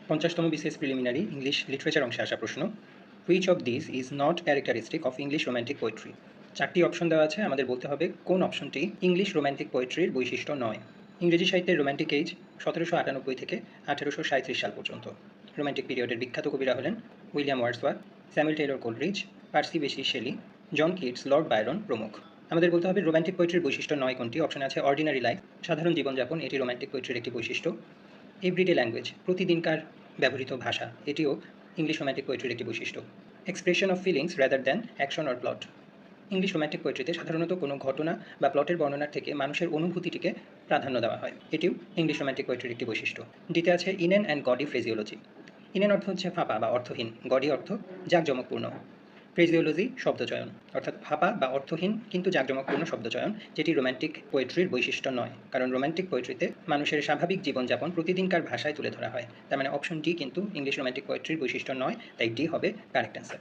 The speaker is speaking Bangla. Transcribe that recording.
50তম বিসিএস প্রিলিমিনারি ইংলিশ লিটারেচার অংশে আসা প্রশ্ন, which of this is not characteristic of English romantic poetry. 4টি অপশন দেওয়া আছে, আমাদের বলতে হবে কোন অপশনটি ইংলিশ রোম্যান্টিক পোয়েট্রির বৈশিষ্ট্য নয়। ইংরেজি সাহিত্যের রোম্যান্টিক এজ 1798 থেকে 1837 সাল পর্যন্ত। রোম্যান্টিক পিরিয়ডের বিখ্যাত কবিরা হলেন William Wordsworth, Samuel Taylor Coleridge, Percy Bysshe Shelley, John Keats, Lord Byron প্রমুখ। আমাদের বলতে হবে রোম্যান্টিক পোয়েট্রির বৈশিষ্ট্য নয় কোনটি। অপশনে আছে অর্ডিনারি লাইফ, সাধারণ জীবনযাপন, এটি রোম্যান্টিক পোয়েট্রির একটি বৈশিষ্ট্য। এভরিডে ল্যাঙ্গুয়েজ, প্রতিদিনকার ব্যবহৃত ভাষা, এটিও ইংলিশ রোম্যান্টিক পোয়েট্রির একটি বৈশিষ্ট্য। Expression of feelings rather than action or plot, English romantic পোয়েট্রিতে সাধারণত কোনো ঘটনা বা প্লটের বর্ণনার থেকে মানুষের অনুভূতিটিকে প্রাধান্য দেওয়া হয়, এটিও ইংলিশ রোম্যান্টিক পোয়েট্রির একটি বৈশিষ্ট্য। ডিতে আছে ইনেন অ্যান্ড গডি ফ্রেজিওলজি। ইনেন অর্থ হচ্ছে ফাঁপা বা অর্থহীন, গডি অর্থ জাঁকজমকপূর্ণ। ফ্রেজিওলজি শব্দচয়ন, অর্থাৎ ফাঁপা বা অর্থহীন কিন্তু জাঁকজমকপূর্ণ শব্দচয়ন, যেটি রোম্যান্টিক পোয়েট্রির বৈশিষ্ট্য নয়, কারণ রোম্যান্টিক পোয়েট্রিতে মানুষের স্বাভাবিক জীবনযাপন প্রতিদিনকার ভাষায় তুলে ধরা হয়। তার মানে অপশন ডি কিন্তু ইংলিশ রোম্যান্টিক পোয়েট্রির বৈশিষ্ট্য নয়, তাই ডি হবে কারেক্ট অ্যান্সার।